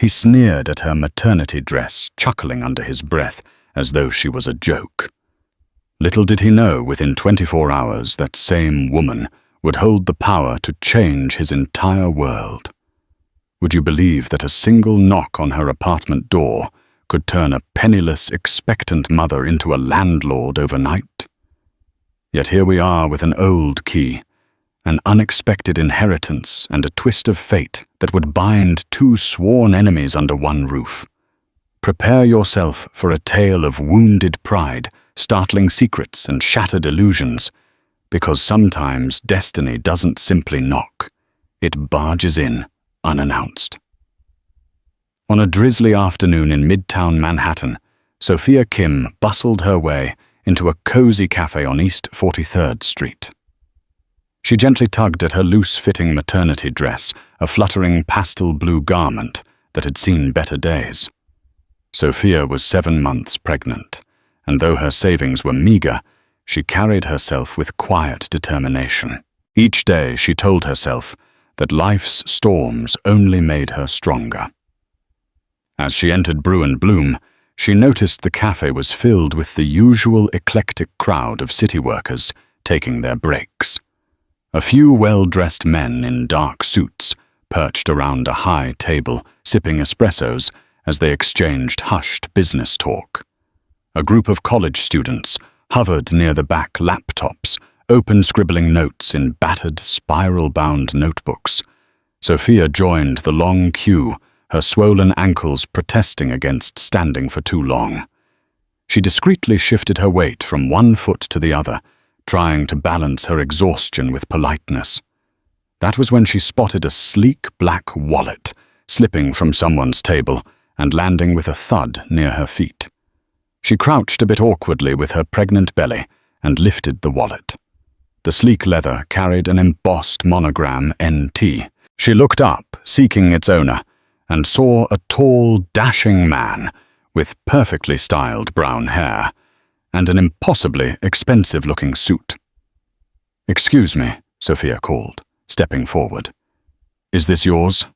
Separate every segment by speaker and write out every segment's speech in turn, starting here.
Speaker 1: He sneered at her maternity dress, chuckling under his breath as though she was a joke. Little did he know within 24 hours that same woman would hold the power to change his entire world. Would you believe that a single knock on her apartment door could turn a penniless, expectant mother into a landlord overnight? Yet here we are with an old key, an unexpected inheritance and a twist of fate that would bind two sworn enemies under one roof. Prepare yourself for a tale of wounded pride, startling secrets and shattered illusions, because sometimes destiny doesn't simply knock, it barges in unannounced. On a drizzly afternoon in Midtown Manhattan, Sophia Kim bustled her way into a cozy cafe on East 43rd Street. She gently tugged at her loose-fitting maternity dress, a fluttering pastel blue garment that had seen better days. Sophia was 7 months pregnant, and though her savings were meager, she carried herself with quiet determination. Each day she told herself that life's storms only made her stronger. As she entered Brew & Bloom, she noticed the cafe was filled with the usual eclectic crowd of city workers taking their breaks. A few well-dressed men in dark suits perched around a high table, sipping espressos as they exchanged hushed business talk. A group of college students hovered near the back laptops, open scribbling notes in battered, spiral-bound notebooks. Sophia joined the long queue, her swollen ankles protesting against standing for too long. She discreetly shifted her weight from one foot to the other, trying to balance her exhaustion with politeness. That was when she spotted a sleek black wallet slipping from someone's table and landing with a thud near her feet. She crouched a bit awkwardly with her pregnant belly and lifted the wallet. The sleek leather carried an embossed monogram NT. She looked up, seeking its owner, and saw a tall, dashing man with perfectly styled brown hair and an impossibly expensive-looking suit. "Excuse me," Sophia called, stepping forward. "Is this yours?"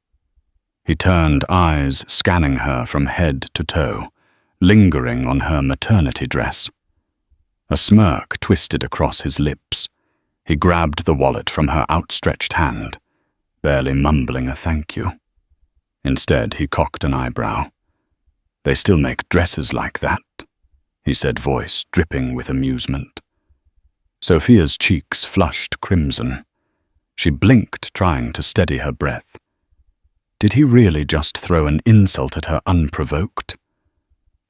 Speaker 1: He turned, eyes scanning her from head to toe, lingering on her maternity dress. A smirk twisted across his lips. He grabbed the wallet from her outstretched hand, barely mumbling a thank you. Instead, he cocked an eyebrow. "They still make dresses like that," he said, voice dripping with amusement. Sophia's cheeks flushed crimson. She blinked, trying to steady her breath. Did he really just throw an insult at her unprovoked?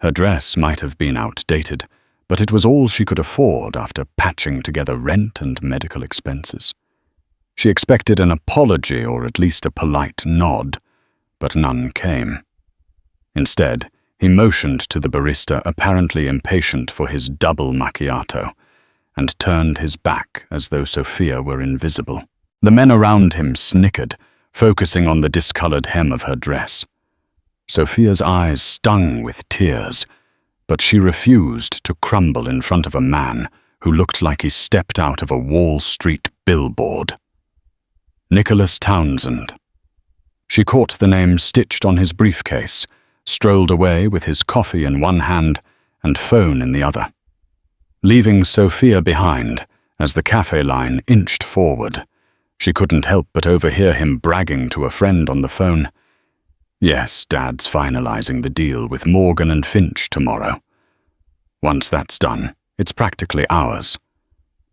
Speaker 1: Her dress might have been outdated, but it was all she could afford after patching together rent and medical expenses. She expected an apology or at least a polite nod, but none came. Instead, he motioned to the barista, apparently impatient for his double macchiato, and turned his back as though Sophia were invisible. The men around him snickered, focusing on the discolored hem of her dress. Sophia's eyes stung with tears, but she refused to crumble in front of a man who looked like he stepped out of a Wall Street billboard. Nicholas Townsend. She caught the name stitched on his briefcase, strolled away with his coffee in one hand and phone in the other, leaving Sophia behind as the cafe line inched forward. She couldn't help but overhear him bragging to a friend on the phone. "Yes, Dad's finalizing the deal with Morgan and Finch tomorrow. Once that's done, it's practically ours.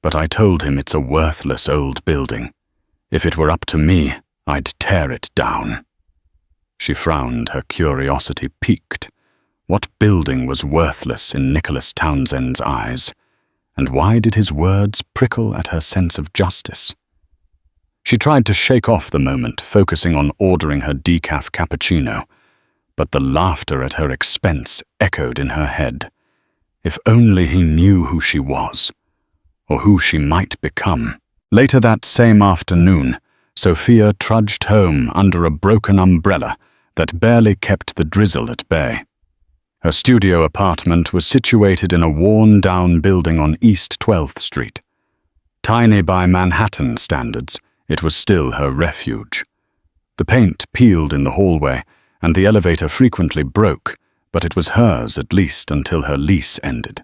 Speaker 1: But I told him it's a worthless old building. If it were up to me, I'd tear it down." She frowned, her curiosity piqued. What building was worthless in Nicholas Townsend's eyes? And why did his words prickle at her sense of justice? She tried to shake off the moment, focusing on ordering her decaf cappuccino, but the laughter at her expense echoed in her head. If only he knew who she was, or who she might become. Later that same afternoon, Sophia trudged home under a broken umbrella that barely kept the drizzle at bay. Her studio apartment was situated in a worn-down building on East 12th Street. Tiny by Manhattan standards, it was still her refuge. The paint peeled in the hallway, and the elevator frequently broke, but it was hers at least until her lease ended.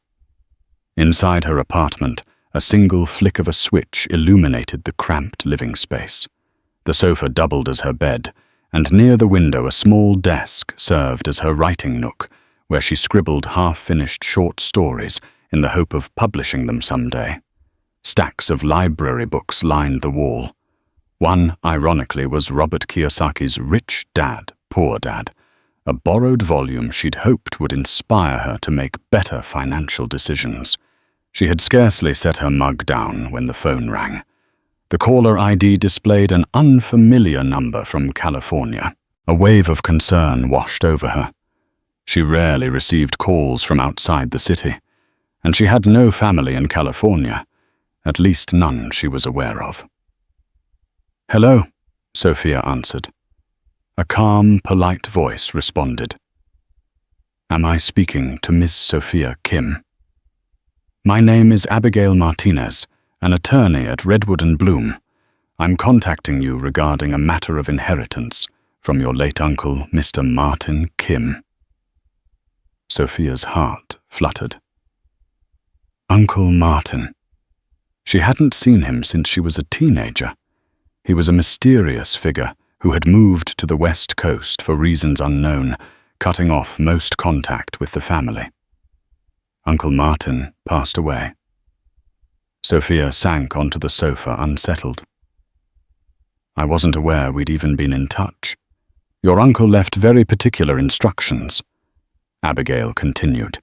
Speaker 1: Inside her apartment, a single flick of a switch illuminated the cramped living space. The sofa doubled as her bed, and near the window a small desk served as her writing nook, where she scribbled half-finished short stories in the hope of publishing them someday. Stacks of library books lined the wall. One, ironically, was Robert Kiyosaki's Rich Dad, Poor Dad, a borrowed volume she'd hoped would inspire her to make better financial decisions. She had scarcely set her mug down when the phone rang. The caller ID displayed an unfamiliar number from California. A wave of concern washed over her. She rarely received calls from outside the city, and she had no family in California, at least none she was aware of. "Hello," Sophia answered. A calm, polite voice responded. "Am I speaking to Miss Sophia Kim?" "My name is Abigail Martinez, an attorney at Redwood and Bloom. I'm contacting you regarding a matter of inheritance from your late uncle, Mr. Martin Kim." Sophia's heart fluttered. Uncle Martin. She hadn't seen him since she was a teenager. He was a mysterious figure who had moved to the West Coast for reasons unknown, cutting off most contact with the family. Uncle Martin passed away. Sophia sank onto the sofa, unsettled. "I wasn't aware we'd even been in touch. Your uncle left very particular instructions," Abigail continued.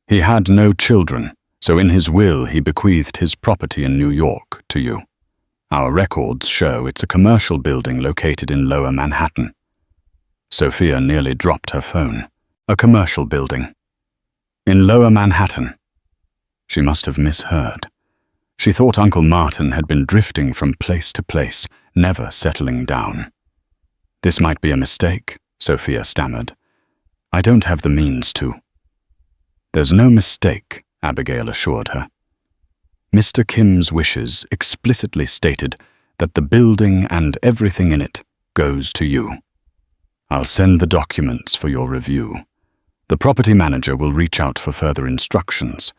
Speaker 1: "He had no children, so in his will he bequeathed his property in New York to you. Our records show it's a commercial building located in Lower Manhattan." Sophia nearly dropped her phone. A commercial building. In Lower Manhattan. She must have misheard. She thought Uncle Martin had been drifting from place to place, never settling down. "This might be a mistake," Sophia stammered. "I don't have the means to." "There's no mistake," Abigail assured her. Mr. Kim's wishes explicitly stated that the building and everything in it goes to you. I'll send the documents for your review. The property manager will reach out for further instructions.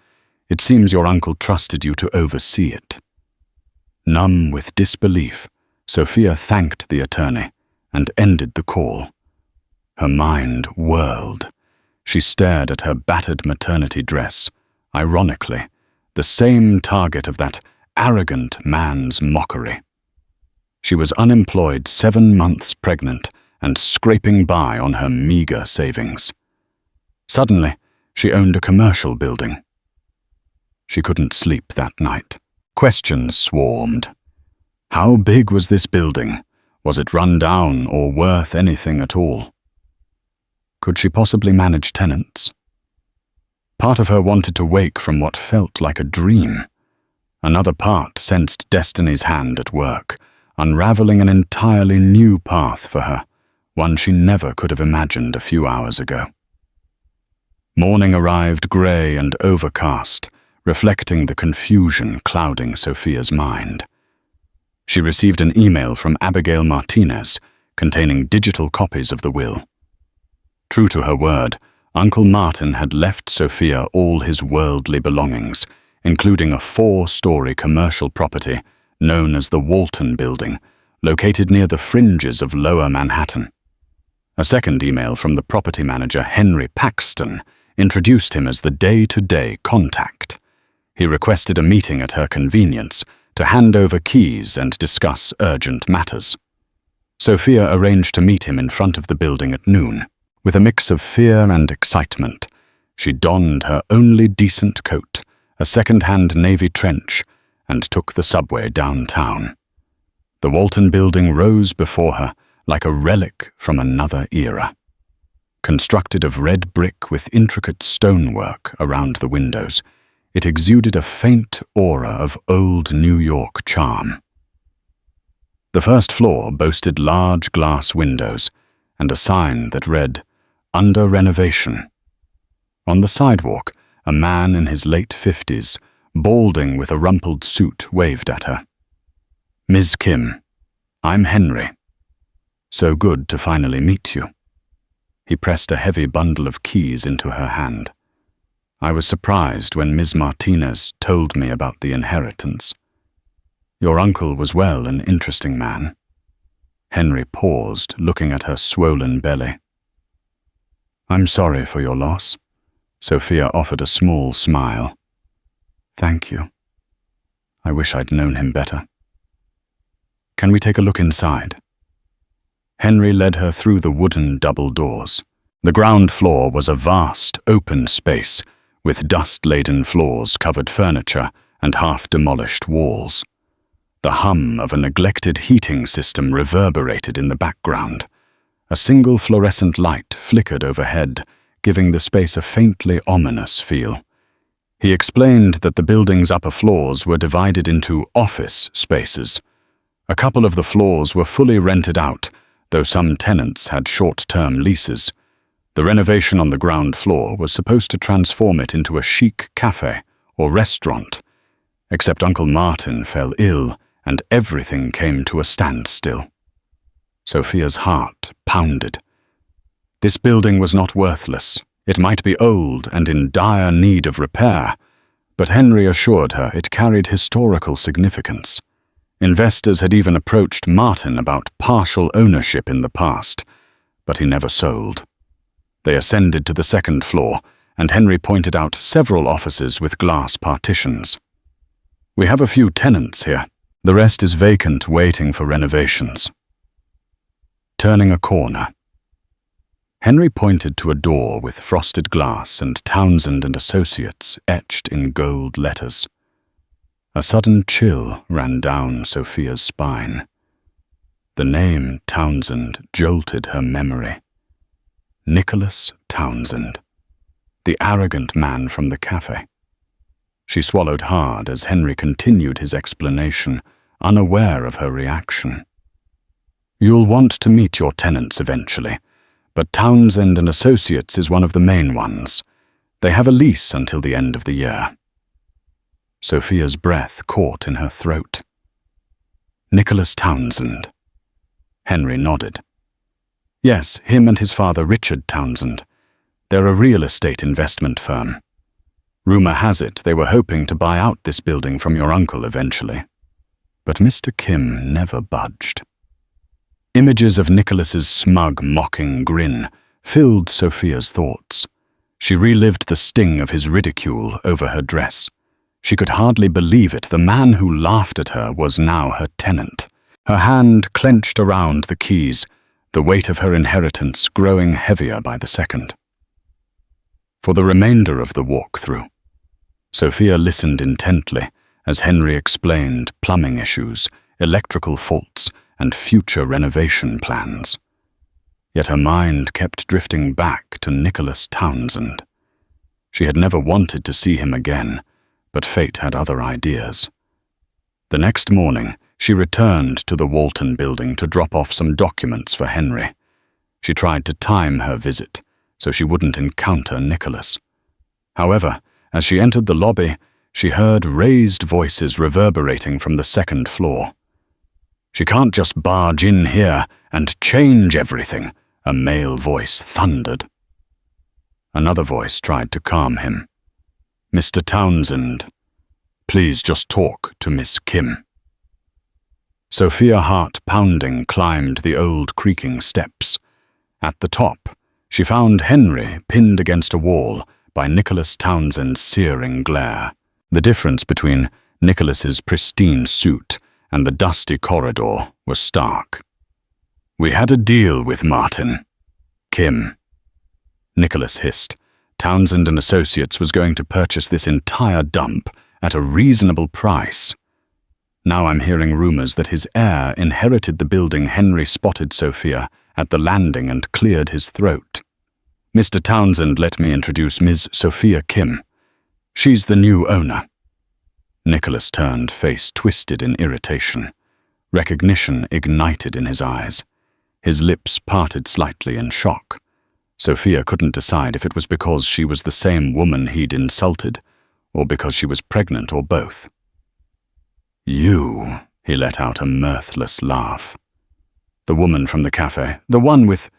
Speaker 1: It seems your uncle trusted you to oversee it. Numb with disbelief, Sophia thanked the attorney and ended the call. Her mind whirled. She stared at her battered maternity dress, ironically, the same target of that arrogant man's mockery. She was unemployed, 7 months pregnant, and scraping by on her meager savings. Suddenly, she owned a commercial building. She couldn't sleep that night. Questions swarmed. How big was this building? Was it run down or worth anything at all? Could she possibly manage tenants? Part of her wanted to wake from what felt like a dream. Another part sensed destiny's hand at work, unraveling an entirely new path for her, one she never could have imagined a few hours ago. Morning arrived grey and overcast, reflecting the confusion clouding Sophia's mind. She received an email from Abigail Martinez containing digital copies of the will. True to her word, Uncle Martin had left Sophia all his worldly belongings, including a 4-story commercial property known as the Walton Building, located near the fringes of Lower Manhattan. A second email from the property manager, Henry Paxton, introduced him as the day-to-day contact. He requested a meeting at her convenience to hand over keys and discuss urgent matters. Sophia arranged to meet him in front of the building at noon. With a mix of fear and excitement, she donned her only decent coat, a second-hand navy trench, and took the subway downtown. The Walton Building rose before her like a relic from another era. Constructed of red brick with intricate stonework around the windows, it exuded a faint aura of old New York charm. The first floor boasted large glass windows and a sign that read, "Under renovation." On the sidewalk, a man in his late 50s, balding with a rumpled suit, waved at her. "Ms. Kim, I'm Henry. So good to finally meet you." He pressed a heavy bundle of keys into her hand. I was surprised when Ms. Martinez told me about the inheritance. Your uncle was well an interesting man. Henry paused, looking at her swollen belly. I'm sorry for your loss. Sophia offered a small smile. Thank you. I wish I'd known him better. Can we take a look inside? Henry led her through the wooden double doors. The ground floor was a vast, open space, with dust-laden floors, covered furniture, and half-demolished walls. The hum of a neglected heating system reverberated in the background. A single fluorescent light flickered overhead, giving the space a faintly ominous feel. He explained that the building's upper floors were divided into office spaces. A couple of the floors were fully rented out, though some tenants had short-term leases. The renovation on the ground floor was supposed to transform it into a chic cafe or restaurant, except Uncle Martin fell ill and everything came to a standstill. Sophia's heart pounded. This building was not worthless. It might be old and in dire need of repair, but Henry assured her it carried historical significance. Investors had even approached Martin about partial ownership in the past, but he never sold. They ascended to the second floor, and Henry pointed out several offices with glass partitions. We have a few tenants here. The rest is vacant, waiting for renovations. Turning a corner. Henry pointed to a door with frosted glass and Townsend and Associates etched in gold letters. A sudden chill ran down Sophia's spine. The name Townsend jolted her memory. Nicholas Townsend, the arrogant man from the cafe. She swallowed hard as Henry continued his explanation, unaware of her reaction. You'll want to meet your tenants eventually, but Townsend and Associates is one of the main ones. They have a lease until the end of the year. Sophia's breath caught in her throat. Nicholas Townsend. Henry nodded. Yes, him and his father Richard Townsend. They're a real estate investment firm. Rumor has it they were hoping to buy out this building from your uncle eventually. But Mr. Kim never budged. Images of Nicholas's smug, mocking grin filled Sophia's thoughts. She relived the sting of his ridicule over her dress. She could hardly believe it. The man who laughed at her was now her tenant. Her hand clenched around the keys, the weight of her inheritance growing heavier by the second. For the remainder of the walk-through, Sophia listened intently as Henry explained plumbing issues, electrical faults, and future renovation plans. Yet her mind kept drifting back to Nicholas Townsend. She had never wanted to see him again, but fate had other ideas. The next morning, she returned to the Walton building to drop off some documents for Henry. She tried to time her visit so she wouldn't encounter Nicholas. However, as she entered the lobby, she heard raised voices reverberating from the second floor. She can't just barge in here and change everything, a male voice thundered. Another voice tried to calm him. Mr. Townsend, please just talk to Miss Kim. Sophia, heart pounding, climbed the old creaking steps. At the top, she found Henry pinned against a wall by Nicholas Townsend's searing glare. The difference between Nicholas's pristine suit and the dusty corridor was stark. We had a deal with Martin. Kim. Nicholas hissed. Townsend and Associates was going to purchase this entire dump at a reasonable price. Now I'm hearing rumors that his heir inherited the building. Henry spotted Sophia at the landing and cleared his throat. Mr. Townsend, let me introduce Ms. Sophia Kim. She's the new owner. Nicholas turned, face twisted in irritation. Recognition ignited in his eyes. His lips parted slightly in shock. Sophia couldn't decide if it was because she was the same woman he'd insulted, or because she was pregnant, or both. You, he let out a mirthless laugh. The woman from the cafe, the one with...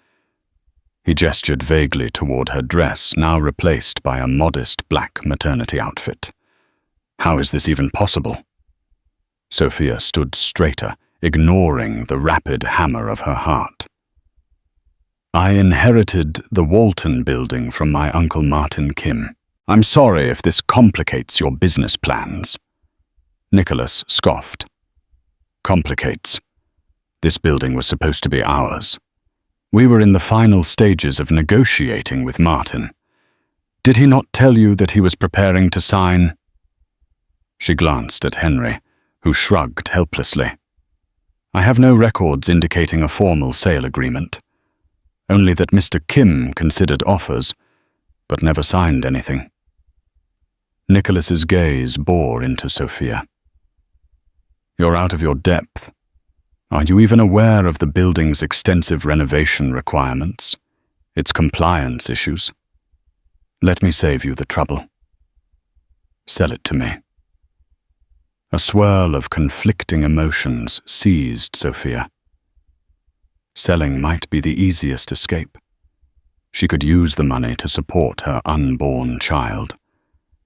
Speaker 1: He gestured vaguely toward her dress, now replaced by a modest black maternity outfit. How is this even possible? Sophia stood straighter, ignoring the rapid hammer of her heart. I inherited the Walton building from my Uncle Martin Kim. I'm sorry if this complicates your business plans. Nicholas scoffed. Complicates. This building was supposed to be ours. We were in the final stages of negotiating with Martin. Did he not tell you that he was preparing to sign? She glanced at Henry, who shrugged helplessly. I have no records indicating a formal sale agreement. Only that Mr. Kim considered offers, but never signed anything. Nicholas's gaze bore into Sophia. You're out of your depth. Are you even aware of the building's extensive renovation requirements, its compliance issues? Let me save you the trouble. Sell it to me. A swirl of conflicting emotions seized Sophia. Selling might be the easiest escape. She could use the money to support her unborn child,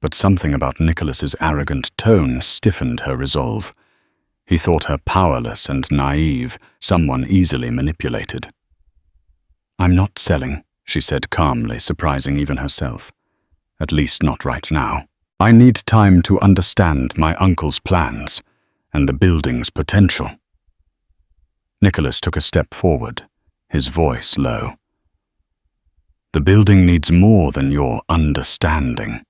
Speaker 1: but something about Nicholas's arrogant tone stiffened her resolve. He thought her powerless and naive, someone easily manipulated. I'm not selling, she said calmly, surprising even herself. At least not right now. I need time to understand my uncle's plans and the building's potential. Nicholas took a step forward, his voice low. The building needs more than your understanding.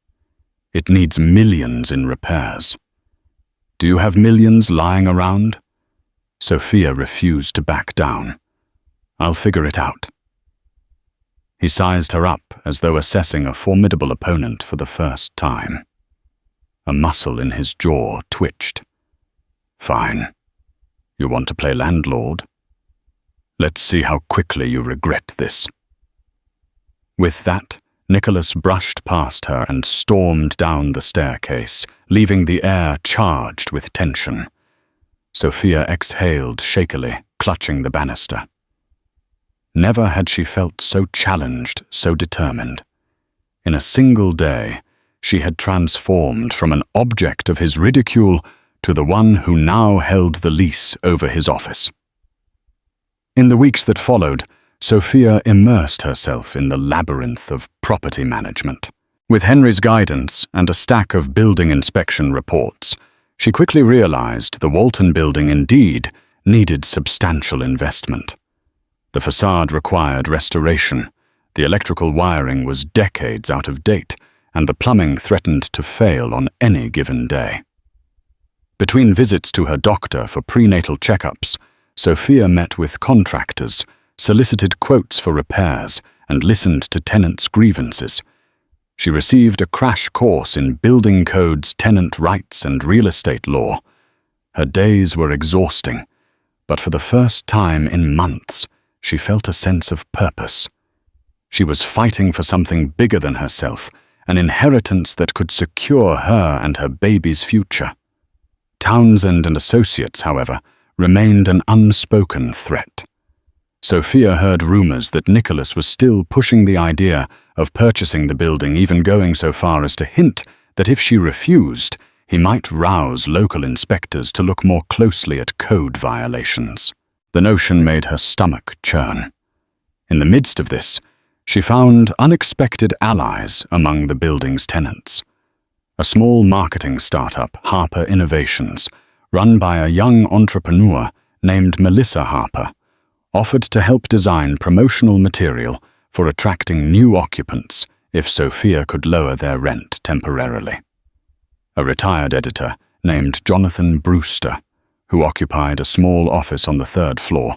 Speaker 1: It needs millions in repairs. Do you have millions lying around? Sophia refused to back down. I'll figure it out. He sized her up as though assessing a formidable opponent for the first time. A muscle in his jaw twitched. Fine. You want to play landlord? Let's see how quickly you regret this. With that, Nicholas brushed past her and stormed down the staircase, leaving the air charged with tension. Sophia exhaled shakily, clutching the banister. Never had she felt so challenged, so determined. In a single day, she had transformed from an object of his ridicule to the one who now held the lease over his office. In the weeks that followed, Sophia immersed herself in the labyrinth of property management. With Henry's guidance and a stack of building inspection reports, she quickly realized the Walton building indeed needed substantial investment. The facade required restoration, the electrical wiring was decades out of date, and the plumbing threatened to fail on any given day. Between visits to her doctor for prenatal checkups, Sophia met with contractors, solicited quotes for repairs, and listened to tenants' grievances. She received a crash course in building codes, tenant rights, and real estate law. Her days were exhausting, but for the first time in months, she felt a sense of purpose. She was fighting for something bigger than herself, an inheritance that could secure her and her baby's future. Townsend and Associates, however, remained an unspoken threat. Sophia heard rumors that Nicholas was still pushing the idea of purchasing the building, even going so far as to hint that if she refused, he might rouse local inspectors to look more closely at code violations. The notion made her stomach churn. In the midst of this, she found unexpected allies among the building's tenants. A small marketing startup, Harper Innovations, run by a young entrepreneur named Melissa Harper, offered to help design promotional material for attracting new occupants if Sophia could lower their rent temporarily. A retired editor named Jonathan Brewster, who occupied a small office on the 3rd floor,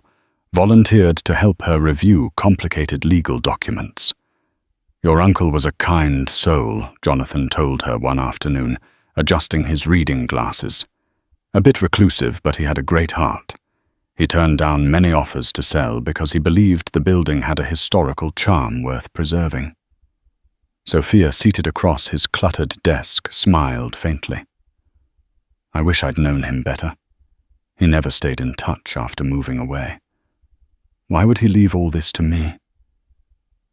Speaker 1: volunteered to help her review complicated legal documents. Your uncle was a kind soul, Jonathan told her one afternoon, adjusting his reading glasses. A bit reclusive, but he had a great heart. He turned down many offers to sell because he believed the building had a historical charm worth preserving. Sophia, seated across his cluttered desk, smiled faintly. I wish I'd known him better. He never stayed in touch after moving away. Why would he leave all this to me?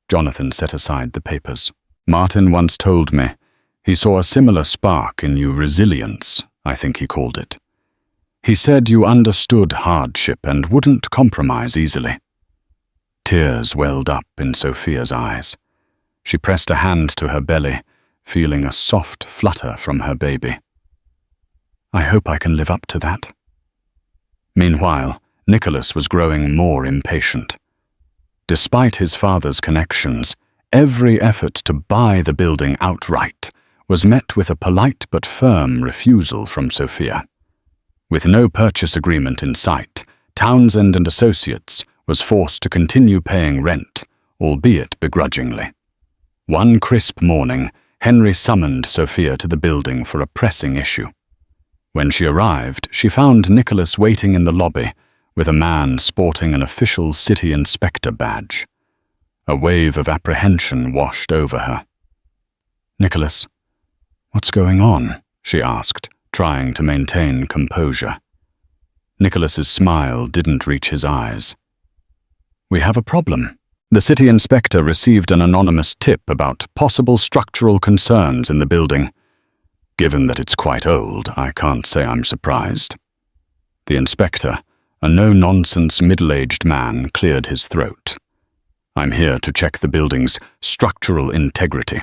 Speaker 1: Jonathan set aside the papers. Martin once told me he saw a similar spark in you, resilience, I think he called it. He said you understood hardship and wouldn't compromise easily. Tears welled up in Sophia's eyes. She pressed a hand to her belly, feeling a soft flutter from her baby. I hope I can live up to that. Meanwhile, Nicholas was growing more impatient. Despite his father's connections, every effort to buy the building outright was met with a polite but firm refusal from Sophia. With no purchase agreement in sight, Townsend and Associates was forced to continue paying rent, albeit begrudgingly. One crisp morning, Henry summoned Sophia to the building for a pressing issue. When she arrived, she found Nicholas waiting in the lobby with a man sporting an official city inspector badge. A wave of apprehension washed over her. "Nicholas, what's going on?" she asked, trying to maintain composure. Nicholas's smile didn't reach his eyes. "We have a problem. The city inspector received an anonymous tip about possible structural concerns in the building. Given that it's quite old, I can't say I'm surprised." The inspector, a no-nonsense middle-aged man, cleared his throat. "I'm here to check the building's structural integrity.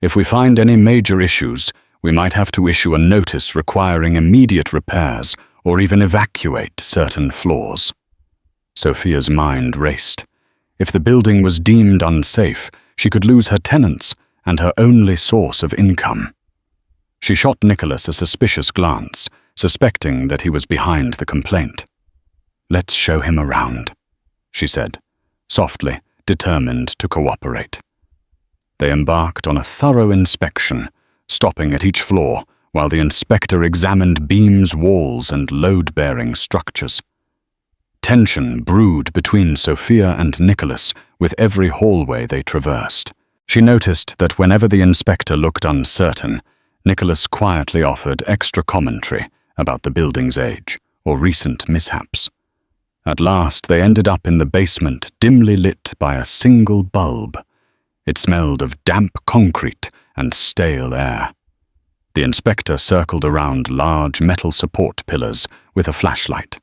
Speaker 1: If we find any major issues, we might have to issue a notice requiring immediate repairs or even evacuate certain floors." Sophia's mind raced. If the building was deemed unsafe, she could lose her tenants and her only source of income. She shot Nicholas a suspicious glance, suspecting that he was behind the complaint. "Let's show him around," she said, softly, determined to cooperate. They embarked on a thorough inspection, stopping at each floor while the inspector examined beams, walls, and load-bearing structures. Tension brewed between Sophia and Nicholas with every hallway they traversed. She noticed that whenever the inspector looked uncertain, Nicholas quietly offered extra commentary about the building's age or recent mishaps. At last, they ended up in the basement, dimly lit by a single bulb. It smelled of damp concrete and stale air. The inspector circled around large metal support pillars with a flashlight.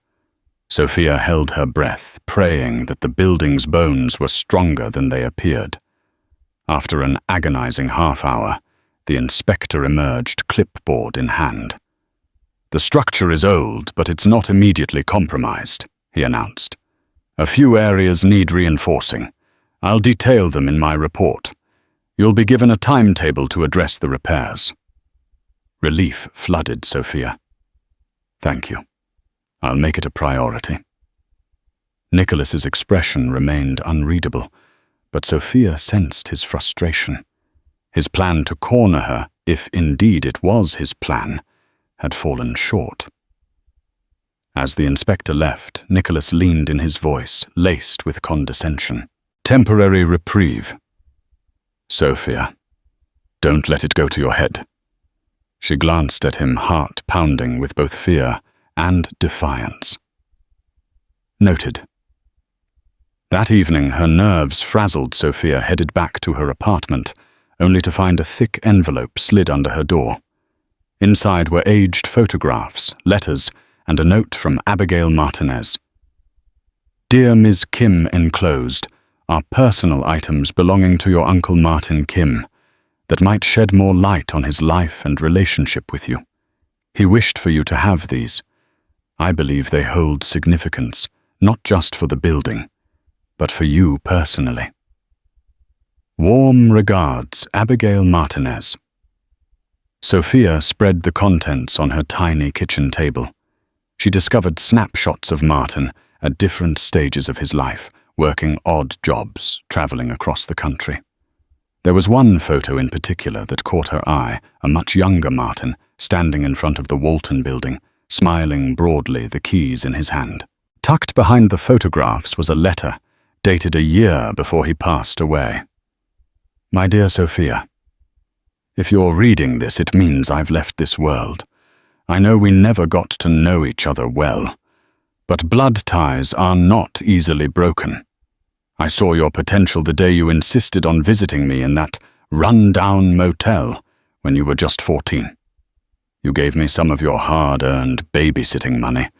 Speaker 1: Sophia held her breath, praying that the building's bones were stronger than they appeared. After an agonizing half-hour, the inspector emerged, clipboard in hand. "The structure is old, but it's not immediately compromised," he announced. "A few areas need reinforcing. I'll detail them in my report. You'll be given a timetable to address the repairs." Relief flooded Sophia. "Thank you. I'll make it a priority." Nicholas's expression remained unreadable, but Sophia sensed his frustration. His plan to corner her, if indeed it was his plan, had fallen short. As the inspector left, Nicholas leaned in, his voice laced with condescension. "Temporary reprieve. Sophia, don't let it go to your head." She glanced at him, heart pounding with both fear and defiance. Noted. That evening, her nerves frazzled. Sophia headed back to her apartment, only to find a thick envelope slid under her door. Inside were aged photographs, letters, and a note from Abigail Martinez. "Dear Ms. Kim, enclosed are personal items belonging to your Uncle Martin Kim that might shed more light on his life and relationship with you. He wished for you to have these. I believe they hold significance, not just for the building, but for you personally. Warm regards, Abigail Martinez." Sophia spread the contents on her tiny kitchen table. She discovered snapshots of Martin at different stages of his life, working odd jobs, traveling across the country. There was one photo in particular that caught her eye, a much younger Martin, standing in front of the Walton building, smiling broadly, the keys in his hand. Tucked behind the photographs was a letter, dated a year before he passed away. "My dear Sophia, if you're reading this, it means I've left this world. I know we never got to know each other well, but blood ties are not easily broken. I saw your potential the day you insisted on visiting me in that run-down motel when you were just 14. You gave me some of your hard-earned babysitting money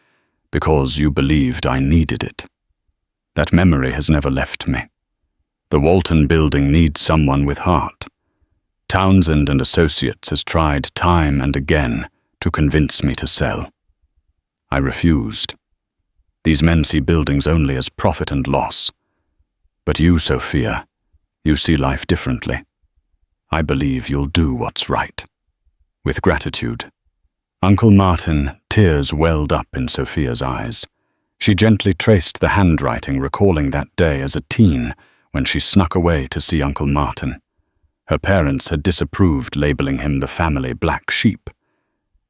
Speaker 1: because you believed I needed it. That memory has never left me. The Walton Building needs someone with heart. Townsend and Associates has tried time and again to convince me to sell. I refused. These men see buildings only as profit and loss. But you, Sophia, you see life differently. I believe you'll do what's right. With gratitude. Uncle Martin, tears welled up in Sophia's eyes. She gently traced the handwriting, recalling that day as a teen when she snuck away to see Uncle Martin. Her parents had disapproved labeling him the family black sheep.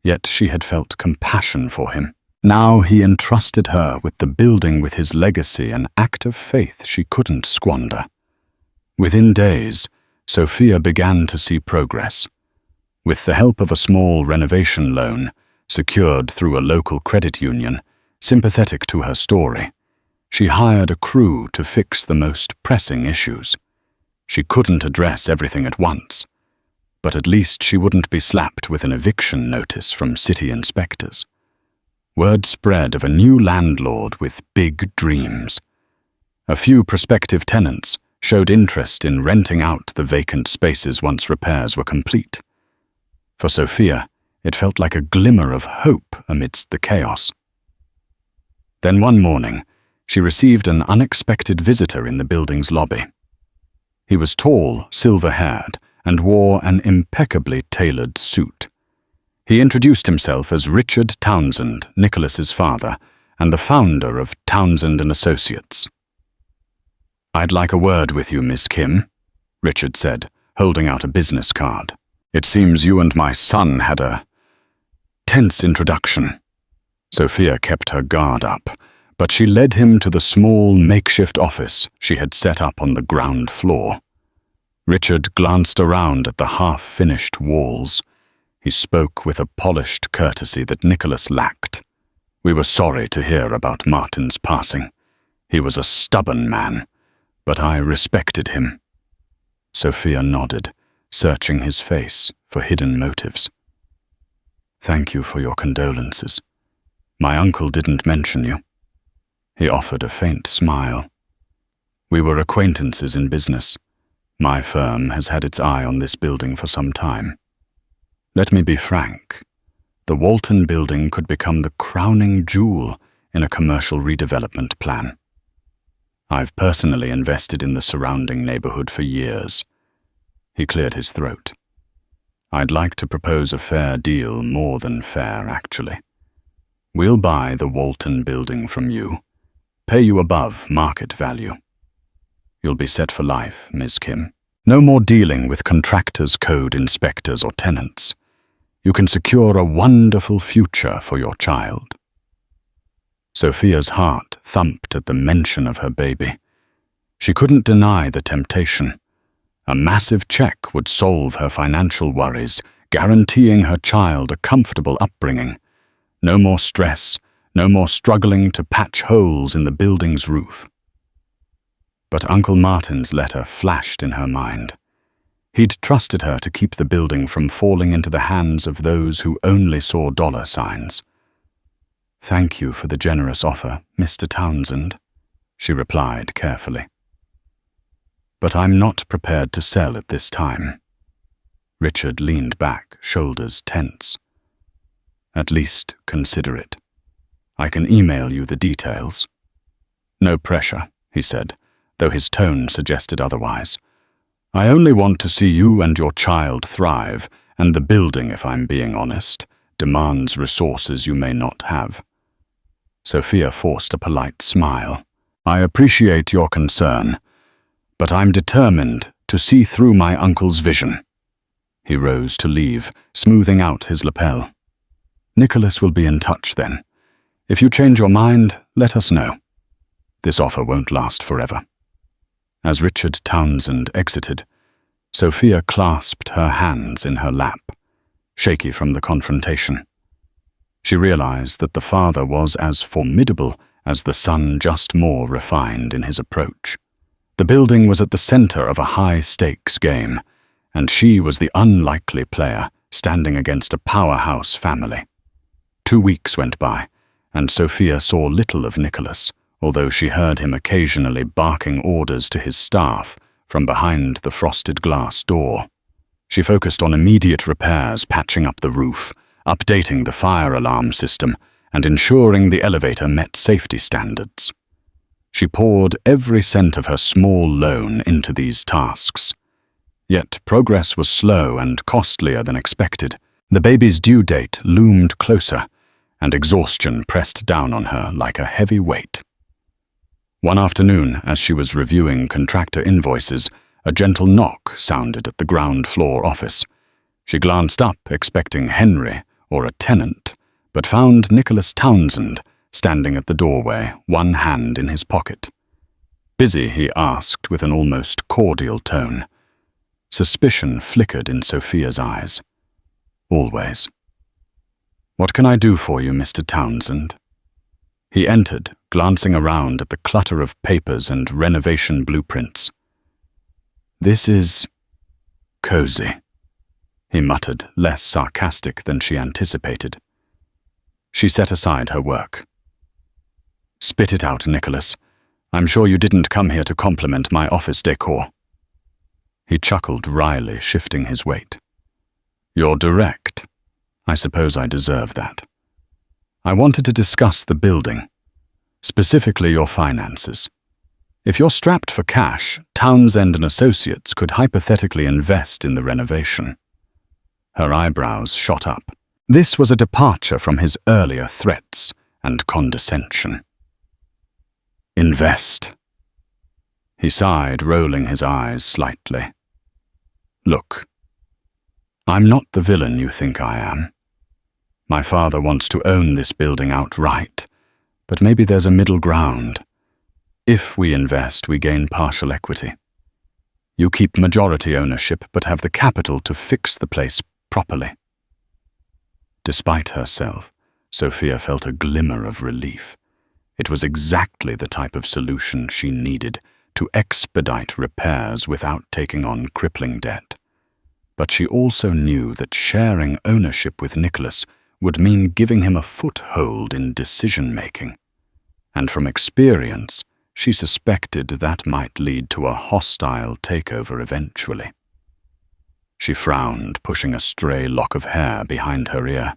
Speaker 1: Yet she had felt compassion for him. Now he entrusted her with the building with his legacy, an act of faith she couldn't squander. Within days, Sophia began to see progress. With the help of a small renovation loan, secured through a local credit union, sympathetic to her story, she hired a crew to fix the most pressing issues. She couldn't address everything at once, but at least she wouldn't be slapped with an eviction notice from city inspectors. Word spread of a new landlord with big dreams. A few prospective tenants showed interest in renting out the vacant spaces once repairs were complete. For Sophia, it felt like a glimmer of hope amidst the chaos. Then one morning, she received an unexpected visitor in the building's lobby. He was tall, silver-haired, and wore an impeccably tailored suit. He introduced himself as Richard Townsend, Nicholas's father, and the founder of Townsend and Associates. "I'd like a word with you, Miss Kim," Richard said, holding out a business card. "It seems you and my son had a tense introduction." Sophia kept her guard up, but she led him to the small makeshift office she had set up on the ground floor. Richard glanced around at the half-finished walls. He spoke with a polished courtesy that Nicholas lacked. "We were sorry to hear about Martin's passing. He was a stubborn man, but I respected him." Sophia nodded, searching his face for hidden motives. "Thank you for your condolences. My uncle didn't mention you." He offered a faint smile. "We were acquaintances in business. My firm has had its eye on this building for some time. Let me be frank. The Walton Building could become the crowning jewel in a commercial redevelopment plan. I've personally invested in the surrounding neighborhood for years." He cleared his throat. "I'd like to propose a fair deal, more than fair, actually. We'll buy the Walton Building from you, pay you above market value. You'll be set for life, Ms. Kim. No more dealing with contractors, code inspectors, or tenants. You can secure a wonderful future for your child." Sophia's heart thumped at the mention of her baby. She couldn't deny the temptation. A massive check would solve her financial worries, guaranteeing her child a comfortable upbringing. No more stress, no more struggling to patch holes in the building's roof. But Uncle Martin's letter flashed in her mind. He'd trusted her to keep the building from falling into the hands of those who only saw dollar signs. "Thank you for the generous offer, Mr. Townsend," she replied carefully. "But I'm not prepared to sell at this time." Richard leaned back, shoulders tense. "At least consider it. I can email you the details." "No pressure," he said, though his tone suggested otherwise. "I only want to see you and your child thrive, and the building, if I'm being honest, demands resources you may not have." Sophia forced a polite smile. "I appreciate your concern, but I'm determined to see through my uncle's vision." He rose to leave, smoothing out his lapel. "Nicholas will be in touch then. If you change your mind, let us know. This offer won't last forever." As Richard Townsend exited, Sophia clasped her hands in her lap, shaky from the confrontation. She realized that the father was as formidable as the son, just more refined in his approach. The building was at the center of a high-stakes game, and she was the unlikely player standing against a powerhouse family. 2 weeks went by, and Sophia saw little of Nicholas, although she heard him occasionally barking orders to his staff from behind the frosted glass door. She focused on immediate repairs, patching up the roof, updating the fire alarm system, and ensuring the elevator met safety standards. She poured every cent of her small loan into these tasks. Yet progress was slow and costlier than expected. The baby's due date loomed closer, and exhaustion pressed down on her like a heavy weight. One afternoon, as she was reviewing contractor invoices, a gentle knock sounded at the ground floor office. She glanced up, expecting Henry or a tenant, but found Nicholas Townsend standing at the doorway, one hand in his pocket. "Busy?" he asked with an almost cordial tone. Suspicion flickered in Sophia's eyes. "Always." "What can I do for you, Mr. Townsend?" He entered, glancing around at the clutter of papers and renovation blueprints. "This is cozy," he muttered, less sarcastic than she anticipated. She set aside her work. "Spit it out, Nicholas. I'm sure you didn't come here to compliment my office decor." He chuckled wryly, shifting his weight. "You're direct. I suppose I deserve that. I wanted to discuss the building, specifically your finances. If you're strapped for cash, Townsend and Associates could hypothetically invest in the renovation." Her eyebrows shot up. This was a departure from his earlier threats and condescension. "Invest." He sighed, rolling his eyes slightly. "Look, I'm not the villain you think I am. My father wants to own this building outright, but maybe there's a middle ground. If we invest, we gain partial equity. You keep majority ownership, but have the capital to fix the place properly." Despite herself, Sophia felt a glimmer of relief. It was exactly the type of solution she needed to expedite repairs without taking on crippling debt. But she also knew that sharing ownership with Nicholas would mean giving him a foothold in decision-making. And from experience, she suspected that might lead to a hostile takeover eventually. She frowned, pushing a stray lock of hair behind her ear.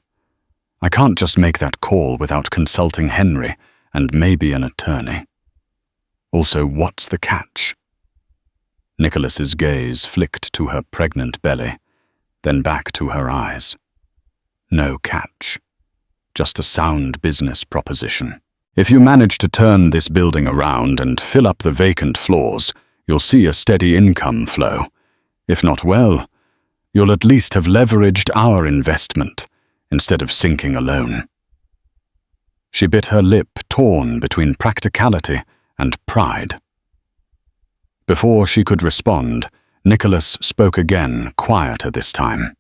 Speaker 1: "I can't just make that call without consulting Henry and maybe an attorney. Also, what's the catch?" Nicholas's gaze flicked to her pregnant belly, then back to her eyes. No catch. Just a sound business proposition. "If you manage to turn this building around and fill up the vacant floors, you'll see a steady income flow. If not, well, you'll at least have leveraged our investment instead of sinking alone." She bit her lip, torn between practicality and pride. Before she could respond, Nicholas spoke again, quieter this time.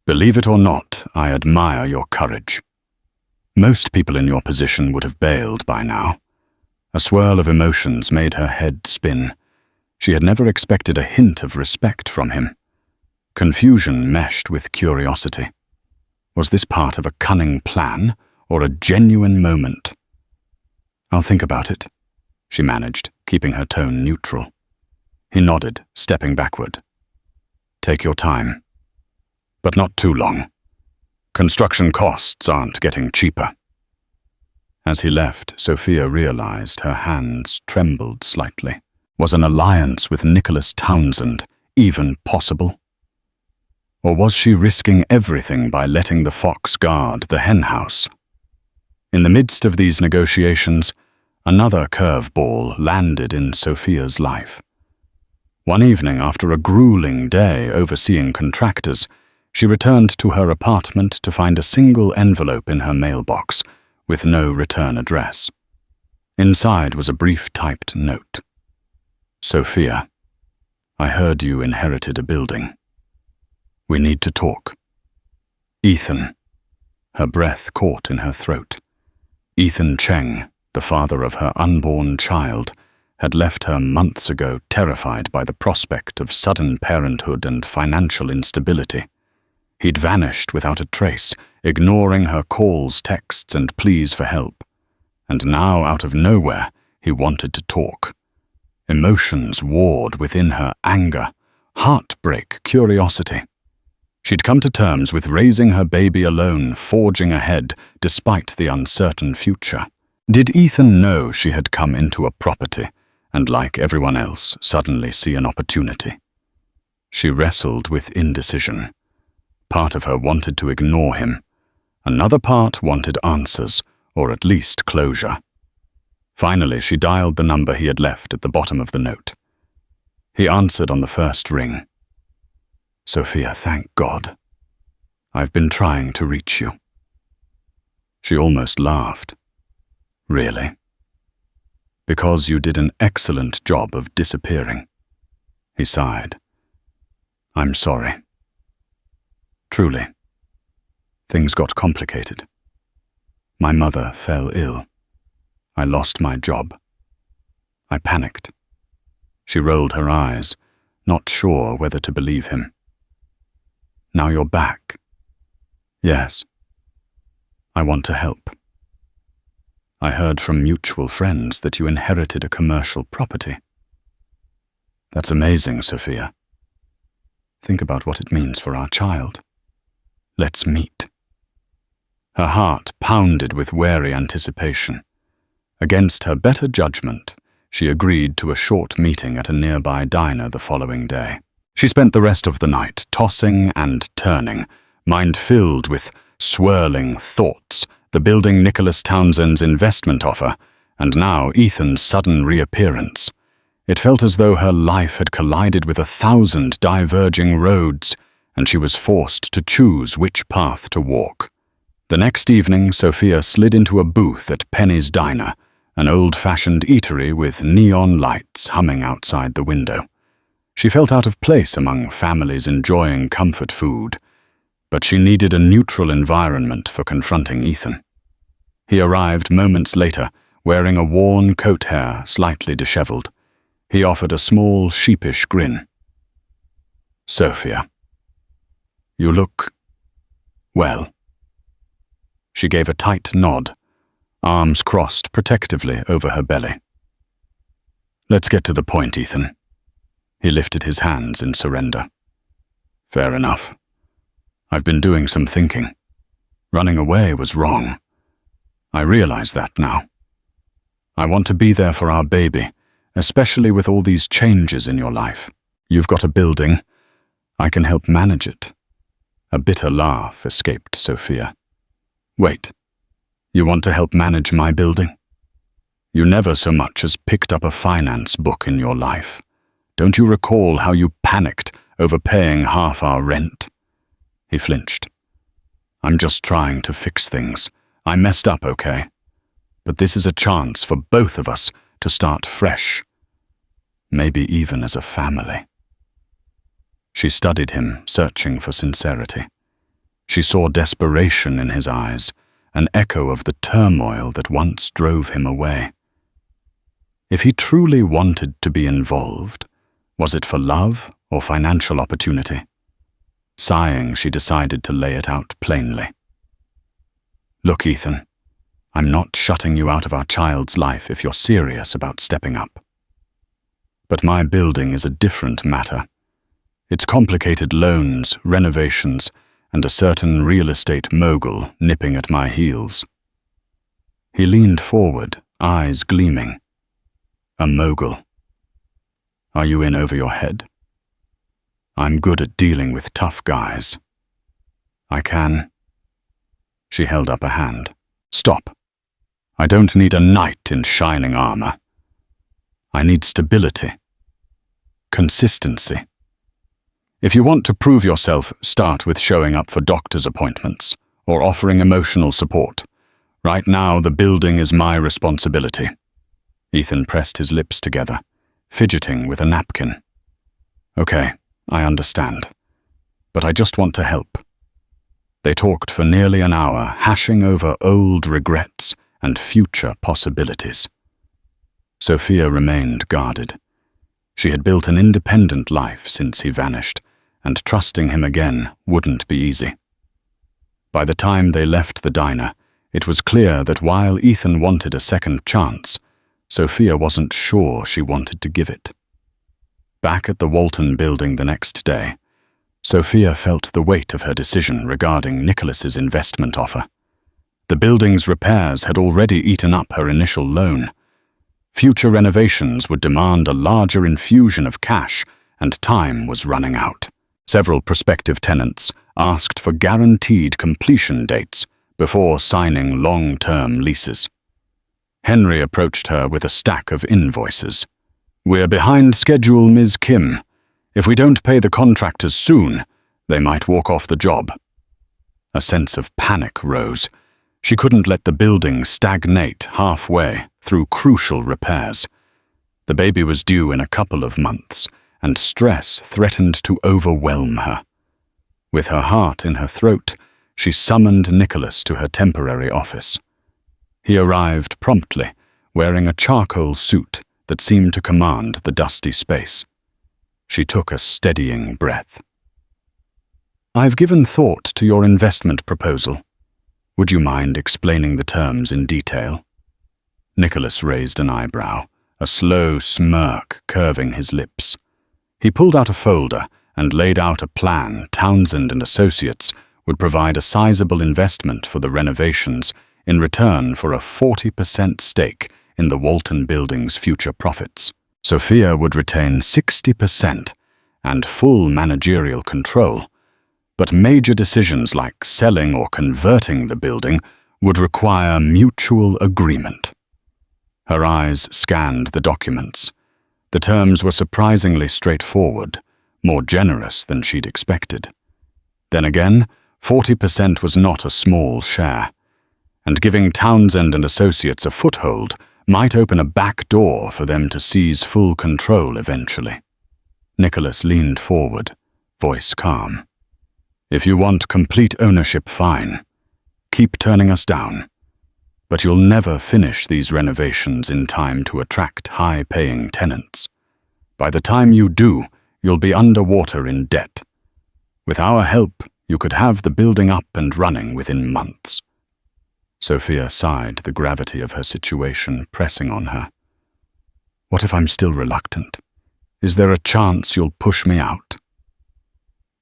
Speaker 1: "Believe it or not, I admire your courage. Most people in your position would have bailed by now." A swirl of emotions made her head spin. She had never expected a hint of respect from him. Confusion meshed with curiosity. Was this part of a cunning plan or a genuine moment? "I'll think about it," she managed, keeping her tone neutral. He nodded, stepping backward. "Take your time. But not too long. Construction costs aren't getting cheaper." As he left, Sophia realized her hands trembled slightly. Was an alliance with Nicholas Townsend even possible? Or was she risking everything by letting the fox guard the henhouse? In the midst of these negotiations, another curveball landed in Sophia's life. One evening, after a grueling day overseeing contractors, she returned to her apartment to find a single envelope in her mailbox with no return address. Inside was a brief typed note. "Sophia, I heard you inherited a building. We need to talk. Ethan." Her breath caught in her throat. Ethan Cheng, the father of her unborn child, had left her months ago terrified by the prospect of sudden parenthood and financial instability. He'd vanished without a trace, ignoring her calls, texts, and pleas for help. And now, out of nowhere, he wanted to talk. Emotions warred within her: anger, heartbreak, curiosity. She'd come to terms with raising her baby alone, forging ahead despite the uncertain future. Did Ethan know she had come into a property and, like everyone else, suddenly see an opportunity? She wrestled with indecision. Part of her wanted to ignore him. Another part wanted answers, or at least closure. Finally, she dialed the number he had left at the bottom of the note. He answered on the first ring. "Sophia, thank God. I've been trying to reach you." She almost laughed. "Really?" "Because you did an excellent job of disappearing." He sighed. "I'm sorry. Truly. Things got complicated. My mother fell ill. I lost my job. I panicked." She rolled her eyes, not sure whether to believe him. "Now you're back." "Yes. I want to help. I heard from mutual friends that you inherited a commercial property." "That's amazing, Sophia. Think about what it means for our child. Let's meet." Her heart pounded with wary anticipation. Against her better judgment, she agreed to a short meeting at a nearby diner the following day. She spent the rest of the night tossing and turning, mind filled with swirling thoughts, the building Nicholas Townsend's investment offer, and now Ethan's sudden reappearance. It felt as though her life had collided with 1,000 diverging roads, and she was forced to choose which path to walk. The next evening, Sophia slid into a booth at Penny's Diner, an old-fashioned eatery with neon lights humming outside the window. She felt out of place among families enjoying comfort food, but she needed a neutral environment for confronting Ethan. He arrived moments later, wearing a worn coat hair slightly disheveled. He offered a small, sheepish grin. "Sophia, you look well." She gave a tight nod, arms crossed protectively over her belly. "Let's get to the point, Ethan." He lifted his hands in surrender. "Fair enough. I've been doing some thinking. Running away was wrong. I realize that now. I want to be there for our baby, especially with all these changes in your life. You've got a building. I can help manage it." A bitter laugh escaped Sophia. "Wait, you want to help manage my building? You never so much as picked up a finance book in your life. Don't you recall how you panicked over paying half our rent?" He flinched. "I'm just trying to fix things. I messed up, okay? But this is a chance for both of us to start fresh. Maybe even as a family." She studied him, searching for sincerity. She saw desperation in his eyes, an echo of the turmoil that once drove him away. If he truly wanted to be involved, was it for love or financial opportunity? Sighing, she decided to lay it out plainly. "Look, Ethan, I'm not shutting you out of our child's life if you're serious about stepping up. But my building is a different matter. It's complicated loans, renovations, and a certain real estate mogul nipping at my heels." He leaned forward, eyes gleaming. "A mogul? Are you in over your head? I'm good at dealing with tough guys. I can..." She held up a hand. "Stop. I don't need a knight in shining armor. I need stability. Consistency. If you want to prove yourself, start with showing up for doctor's appointments or offering emotional support. Right now, the building is my responsibility." Ethan pressed his lips together, fidgeting with a napkin. "Okay, I understand. But I just want to help." They talked for nearly an hour, hashing over old regrets and future possibilities. Sophia remained guarded. She had built an independent life since he vanished, and trusting him again wouldn't be easy. By the time they left the diner, it was clear that while Ethan wanted a second chance, Sophia wasn't sure she wanted to give it. Back at the Walton building the next day, Sophia felt the weight of her decision regarding Nicholas's investment offer. The building's repairs had already eaten up her initial loan. Future renovations would demand a larger infusion of cash, and time was running out. Several prospective tenants asked for guaranteed completion dates before signing long-term leases. Henry approached her with a stack of invoices. "We're behind schedule, Ms. Kim. If we don't pay the contractors soon, they might walk off the job." A sense of panic rose. She couldn't let the building stagnate halfway through crucial repairs. The baby was due in a couple of months, and stress threatened to overwhelm her. With her heart in her throat, she summoned Nicholas to her temporary office. He arrived promptly, wearing a charcoal suit that seemed to command the dusty space. She took a steadying breath. "I've given thought to your investment proposal. Would you mind explaining the terms in detail?" Nicholas raised an eyebrow, a slow smirk curving his lips. He pulled out a folder and laid out a plan Townsend and Associates would provide a sizable investment for the renovations in return for a 40% stake in the Walton building's future profits. Sophia would retain 60% and full managerial control, but major decisions like selling or converting the building would require mutual agreement. Her eyes scanned the documents. The terms were surprisingly straightforward, more generous than she'd expected. Then again, 40% was not a small share, and giving Townsend and Associates a foothold might open a back door for them to seize full control eventually. Nicholas leaned forward, voice calm. "If you want complete ownership, fine. Keep turning us down. But you'll never finish these renovations in time to attract high-paying tenants. By the time you do, you'll be underwater in debt. With our help, you could have the building up and running within months." Sophia sighed, the gravity of her situation pressing on her. "What if I'm still reluctant? Is there a chance you'll push me out?"